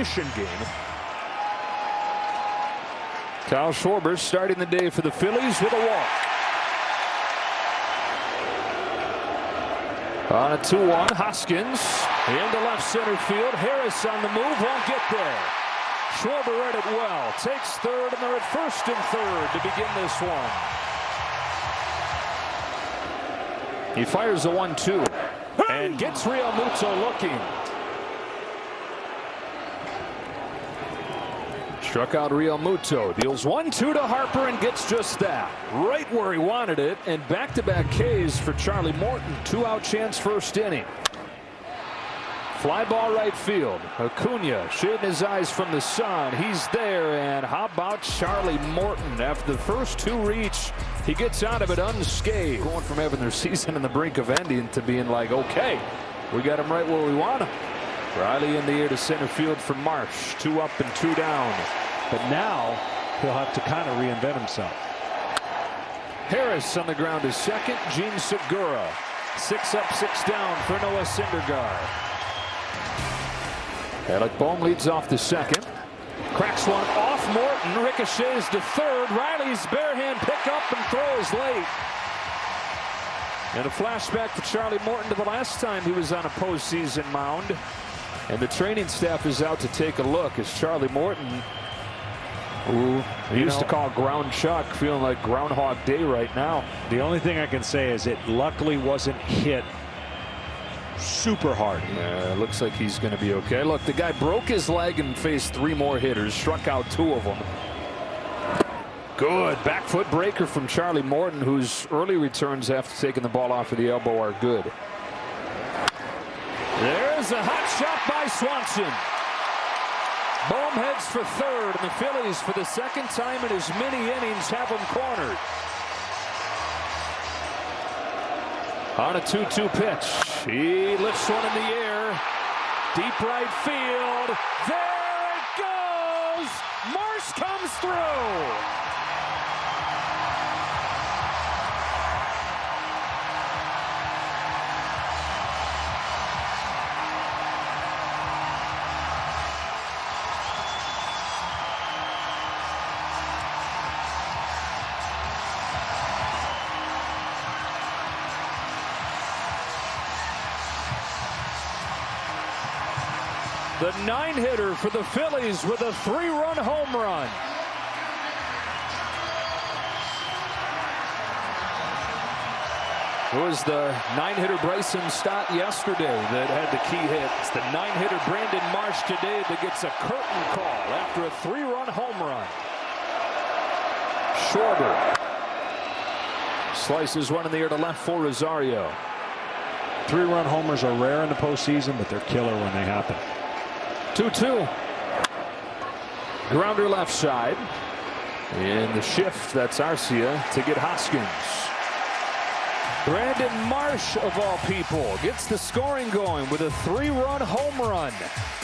game. Kyle Schwarber starting the day for the Phillies with a walk. On a 2-1, Hoskins into left center field. Harris on the move, won't get there. Schwarber read it well, takes third, and they're at first and third to begin this one. He fires a 1-2 and gets Realmuto looking. Struck out Realmuto, deals 1-2 to Harper and gets just that. Right where he wanted it, and back-to-back Ks for Charlie Morton. 2-out chance first inning. Fly ball right field. Acuna shading his eyes from the sun. He's there, and how about Charlie Morton? After the first two reach, he gets out of it unscathed. Going from having their season on the brink of ending to being like, okay, we got him right where we want him. Riley in the air to center field for Marsh. 2 up and 2 down. But now he'll have to kind of reinvent himself. Harris on the ground to second. Gene Segura. 6 up, 6 down for Noah Syndergaard. Alec Bohm leads off to second. Cracks one off Morton. Ricochets to third. Riley's barehand pickup and throws late. And a flashback for Charlie Morton to the last time he was on a postseason mound. And the training staff is out to take a look as Charlie Morton, who he used to call Ground Chuck, feeling like Groundhog Day right now. The only thing I can say is it luckily wasn't hit super hard. Yeah, it looks like he's going to be okay. Look, the guy broke his leg and faced 3 more hitters, struck out 2 of them. Good back foot breaker from Charlie Morton, whose early returns after taking the ball off of the elbow are good. There's a hot shot by Swanson. Bohm heads for third, and the Phillies, for the second time in as many innings, have him cornered. On a 2-2 pitch, he lifts one in the air. Deep right field. There it goes. Marsh comes through. The 9-hitter for the Phillies with a 3-run home run. It was the 9-hitter Bryson Stott yesterday that had the key hit. It's the 9-hitter Brandon Marsh today that gets a curtain call after a 3-run home run. Schwarber slices one in the air to left for Rosario. 3-run homers are rare in the postseason, but they're killer when they happen. 2-2. Grounder left side. In the shift, that's Arcia to get Hoskins. Brandon Marsh, of all people, gets the scoring going with a 3-run home run,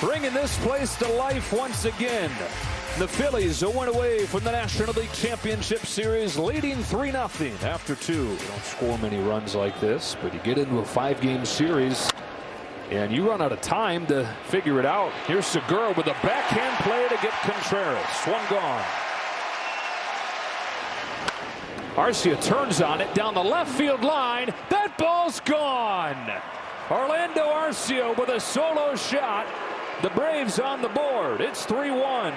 bringing this place to life once again. The Phillies a win away from the National League Championship Series, leading 3-0 after 2. You don't score many runs like this, but you get into a 5-game series, and you run out of time to figure it out. Here's Segura with a backhand play to get Contreras. 1 gone. Arcia turns on it down the left field line. That ball's gone. Orlando Arcia with a solo shot. The Braves on the board. It's 3-1.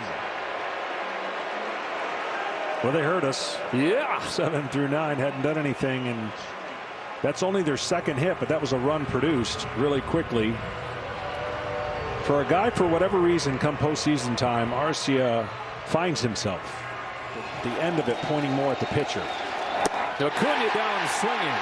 Well, they hurt us. Yeah. 7 through 9 hadn't done anything, and that's only their second hit, but that was a run produced really quickly. For a guy, for whatever reason, come postseason time, Arcia finds himself. The end of it pointing more at the pitcher. Acuna down swinging.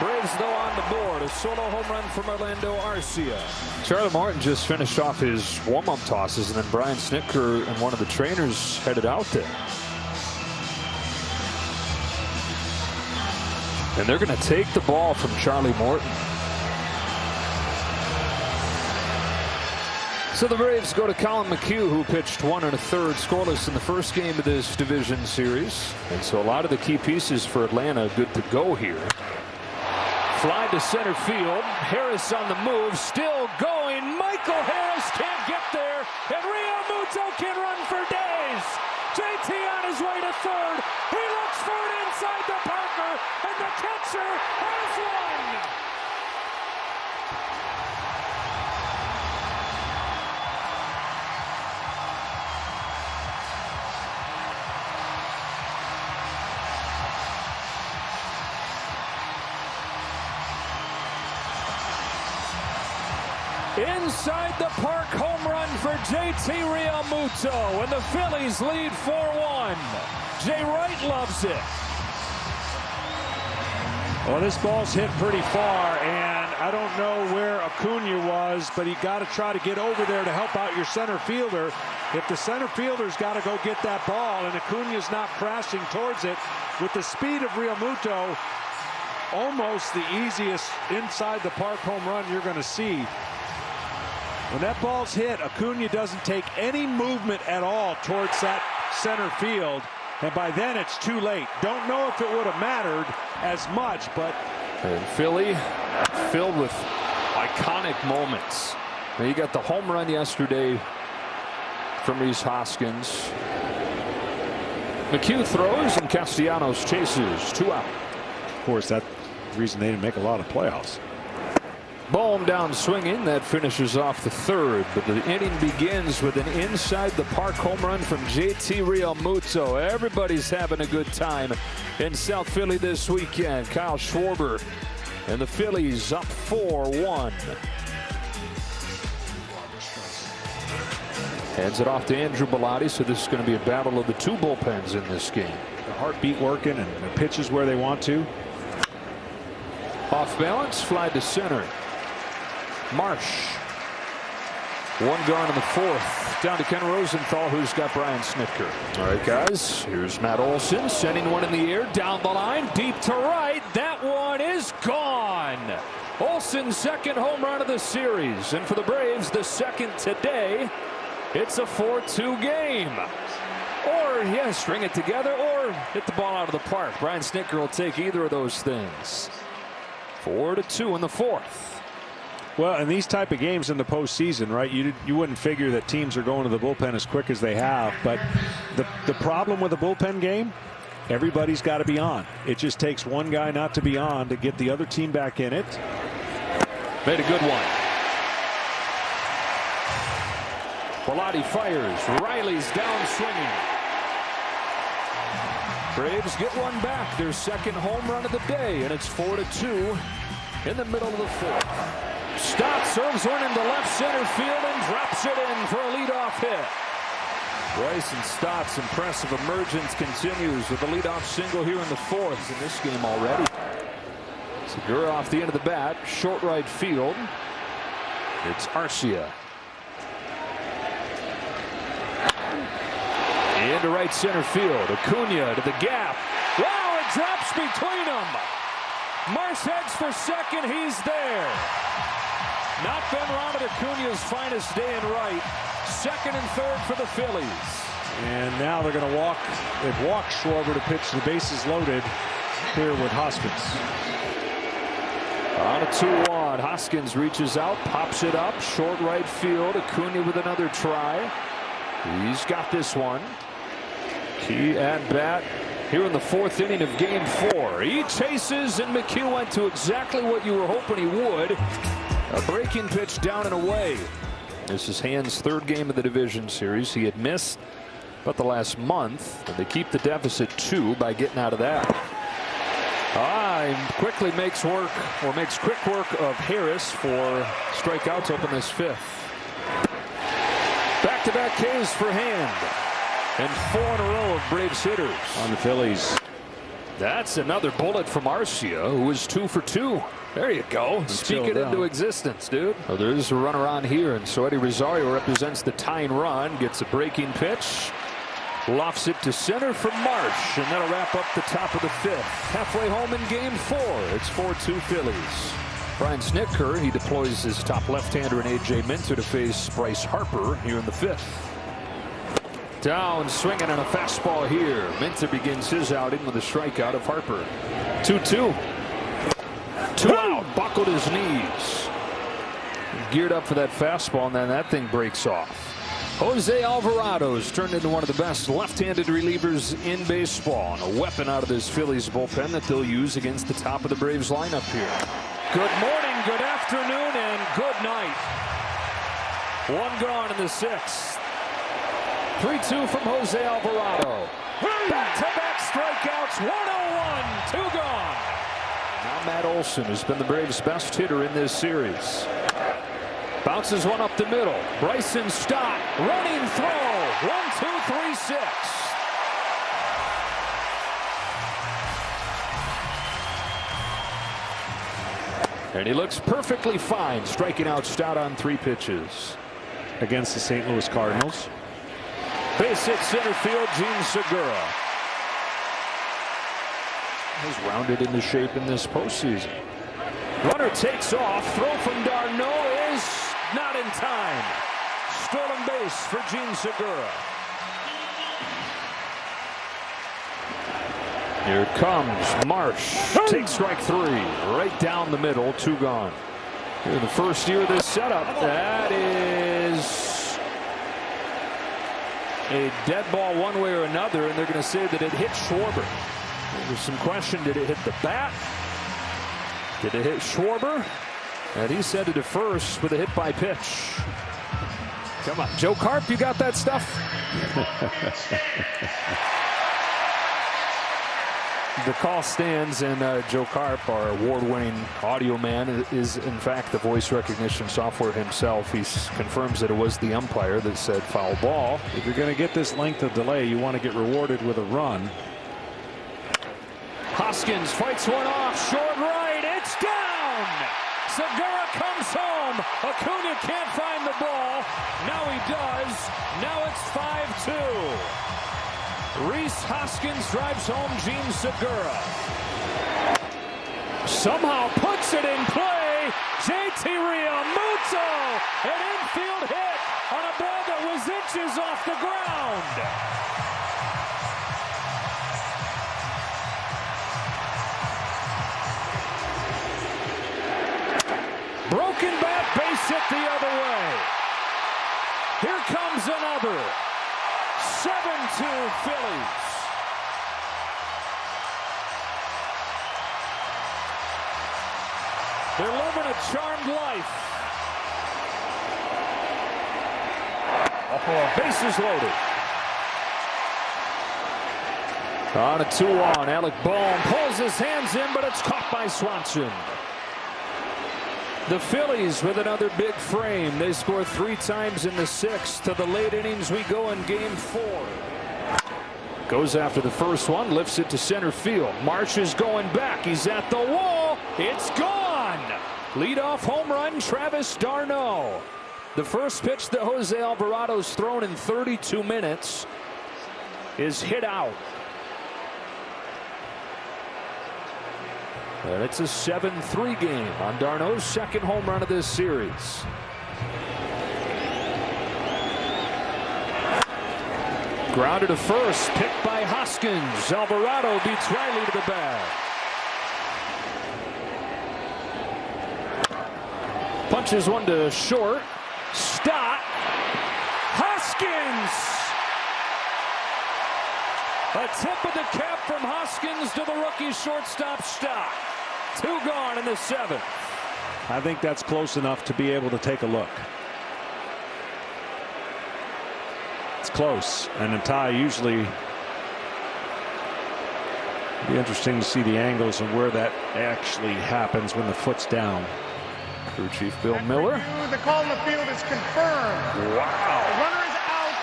Braves, though, on the board. A solo home run from Orlando Arcia. Charlie Morton just finished off his warm-up tosses, and then Brian Snitker and one of the trainers headed out there. And they're going to take the ball from Charlie Morton. So the Braves go to Colin McHugh, who pitched 1 1/3 scoreless in the first game of this division series. And so a lot of the key pieces for Atlanta good to go here. Fly to center field. Harris on the move, still going. Michael Harris can't get there. and Realmuto can run for days. JT on his way to third. He looks for it inside the Parker, and the catcher has one. Inside the park home run for JT Realmuto, and the Phillies lead 4-1. Jay Wright loves it. Well, this ball's hit pretty far, and I don't know where Acuna was, but you got to try to get over there to help out your center fielder. If the center fielder's got to go get that ball, and Acuna's not crashing towards it, with the speed of Realmuto, almost the easiest inside the park home run you're going to see. When that ball's hit, Acuna doesn't take any movement at all towards that center field, and by then it's too late. Don't know if it would have mattered as much, but... And Philly filled with iconic moments. Now you got the home run yesterday from Rhys Hoskins. McHugh throws and Castellanos chases. 2 out. Of course, that's the reason they didn't make a lot of playoffs. Bohm down swinging. That finishes off the third, but the inning begins with an inside the park home run from JT Realmuto. Everybody's having a good time in South Philly this weekend. Kyle Schwarber and the Phillies up 4-1. Hands it off to Andrew Bellotti, so this is going to be a battle of the 2 bullpens in this game. The heartbeat working and the pitches where they want to. Off balance, fly to center. Marsh. 1 gone in the 4th. Down to Ken Rosenthal, who's got Brian Snitker. All right, guys. Here's Matt Olson sending one in the air. Down the line. Deep to right. That one is gone. Olson's 2nd home run of the series. And for the Braves, the 2nd today. It's a 4-2 game. Or, yeah, string it together or hit the ball out of the park. Brian Snitker will take either of those things. 4-2 in the 4th. Well, in these type of games in the postseason, right, you wouldn't figure that teams are going to the bullpen as quick as they have. But the problem with a bullpen game, everybody's got to be on. It just takes one guy not to be on to get the other team back in it. Made a good one. Bellotti fires. Riley's down swinging. Braves get one back. Their 2nd home run of the day, and it's 4-2 in the middle of the 4th. Stott serves one into left center field and drops it in for a leadoff hit. Bryson Stott's impressive emergence continues with a leadoff single here in the 4th in this game already. Segura off the end of the bat, short right field. It's Arcia. Into right center field. Acuna to the gap. Wow, it drops between them. Marsh heads for 2nd. He's there. Not been Ronald Acuna's finest day in right. 2nd and 3rd for the Phillies. And now they're going to walk. They've walked Schwarber to pitch. The bases loaded here with Hoskins. On a 2-1. Hoskins reaches out, pops it up. Short right field. Acuna with another try. He's got this one. Key at bat here in the 4th inning of game 4. He chases, and McHugh went to exactly what you were hoping he would. A breaking pitch down and away. This is Hand's 3rd game of the division series. He had missed but the last month, and they keep the deficit 2 by getting out of that. He quickly makes quick work of Harris for strikeouts to open this 5th. Back-to-back Ks for Hand. And 4 in a row of Braves hitters on the Phillies. That's another bullet from Arcia, who was 2 for 2. There you go. Speak it into existence, dude. Oh, there's a runner on here, and so Eddie Rosario represents the tying run. Gets a breaking pitch. Lofts it to center for Marsh, and that'll wrap up the top of the 5th. Halfway home in game 4. It's 4-2 Phillies. Brian Snitker, he deploys his top left-hander in A.J. Minter to face Bryce Harper here in the 5th. Down swinging on a fastball here. Minter begins his outing with a strikeout of Harper. 2-2. 2 out. Buckled his knees. Geared up for that fastball, and then that thing breaks off. Jose Alvarado's turned into one of the best left-handed relievers in baseball, and a weapon out of this Phillies bullpen that they'll use against the top of the Braves lineup here. Good morning, good afternoon, and good night. One gone in the sixth. 3-2 from Jose Alvarado. Back-to-back strikeouts, 101, 2 gone. Now Matt Olson has been the Braves' best hitter in this series. Bounces one up the middle. Bryson Stott, running throw. 1, 2, 3, 6. And he looks perfectly fine, striking out Stott on 3 pitches. Against the St. Louis Cardinals. Base hit center field, Gene Segura. Has rounded into shape in this postseason. Runner takes off. Throw from d'Arnaud is not in time. Stolen base for Gene Segura. Here it comes. Marsh takes strike 3. Right down the middle. 2 gone. Here in the first year of this setup, that is a dead ball one way or another, and they're going to say that it hit Schwarber. There's some question, did it hit the bat? Did it hit Schwarber? And he's headed to first with a hit by pitch. Come on, Joe Carp, you got that stuff? The call stands, and Joe Carp, our award-winning audio man, is in fact the voice recognition software himself. He confirms that it was the umpire that said foul ball. If you're going to get this length of delay, you want to get rewarded with a run. Hoskins fights one off, short right, it's down! Segura comes home. Acuna can't find the ball. Now he does. Now it's 5-2. Rhys Hoskins drives home Gene Segura. Somehow puts it in play. JT Realmuto, an infield hit on a ball that was inches off the ground. Broken bat, base hit the other way. Here comes another. 7-2 Phillies. They're living a charmed life. Bases loaded. On a 2-1, Alec Bohm pulls his hands in, but it's caught by Swanson. The Phillies with another big frame. They score 3 times in the 6th. To the late innings we go in game 4. Goes after the first one, lifts it to center field. Marsh is going back. He's at the wall. It's gone. Leadoff home run, Travis d'Arnaud. The first pitch that Jose Alvarado's thrown in 32 minutes is hit out. And it's a 7-3 game on d'Arnaud's second home run of this series. Grounded to first, picked by Hoskins. Alvarado beats Riley to the bag. Punches one to short. Stott. Hoskins! A tip of the cap from Hoskins to the rookie shortstop Stott. 2 gone in the 7th. I think that's close enough to be able to take a look. It's close, and a tie usually be interesting to see the angles and where that actually happens when the foot's down. Crew chief Bill Miller. The call in the field is confirmed. Wow. The runner is out.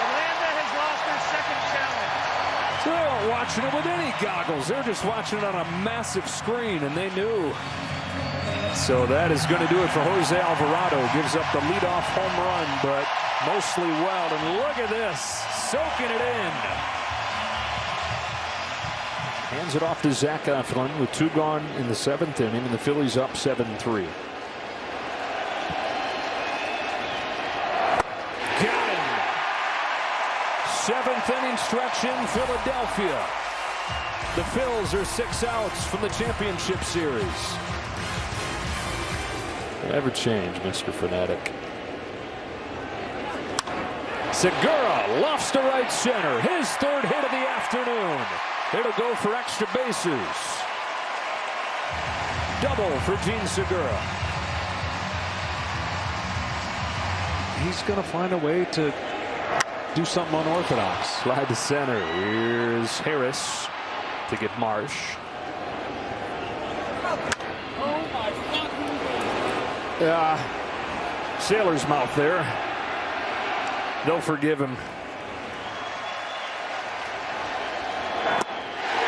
Atlanta has lost their second challenge. So they weren't watching it with any goggles. They're just watching it on a massive screen, and they knew. So that is going to do it for Jose Alvarado. Gives up the leadoff home run, but mostly well. And look at this, soaking it in. Hands it off to Zach Eflin with 2 gone in the 7th inning, and the Phillies up 7-3. Got him. 7th inning stretch in Philadelphia. The Phils are 6 outs from the championship series. Never change, Mr. Fanatic. Segura lofts to right center. His third hit of the afternoon. It'll go for extra bases. Double for Gene Segura. He's going to find a way to do something unorthodox. Slide to center. Here's Harris to get Marsh. Sailor's mouth there. They'll forgive him.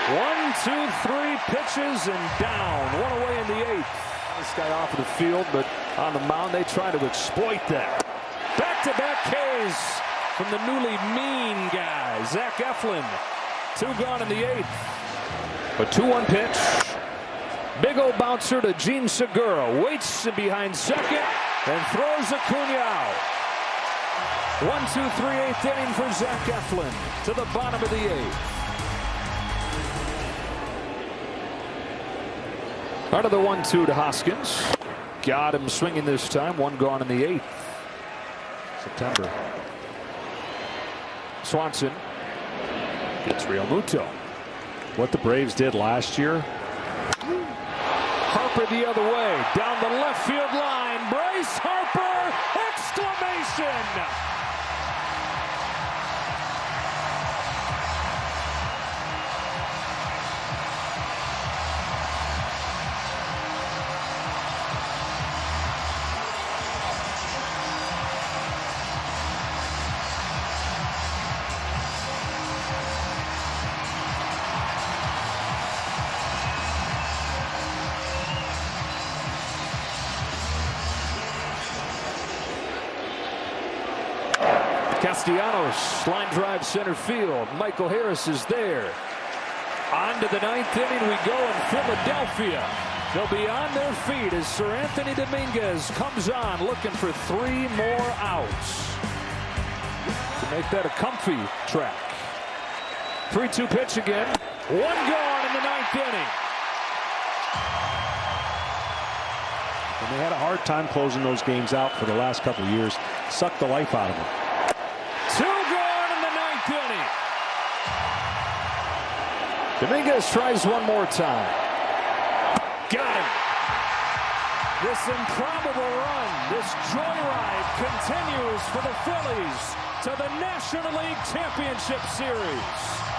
1, 2, 3 pitches and down. One away in the 8th. This guy off of the field, but on the mound they try to exploit that. Back-to-back Ks from the newly mean guy, Zach Eflin. 2 gone in the 8th. A 2-1 pitch. Big old bouncer to Gene Segura. Waits behind second and throws Acuna out. 1, 2, 3, 8th inning for Zach Eflin to the bottom of the 8th. Out of the 1-2 to Hoskins. Got him swinging this time. 1 gone in the 8th. September. Swanson gets Realmuto. What the Braves did last year. Harper the other way, down the left field line. Bryce Harper, exclamation! Castellanos, line drive center field. Michael Harris is there. On to the 9th inning we go in Philadelphia. They'll be on their feet as Sir Anthony Dominguez comes on looking for 3 more outs to make that a comfy track. 3-2 pitch again. 1 gone in the 9th inning. And they had a hard time closing those games out for the last couple of years. Sucked the life out of them. 2 gone in the 9th inning. Dominguez tries one more time. Got him. This improbable run, this joyride continues for the Phillies to the National League Championship Series.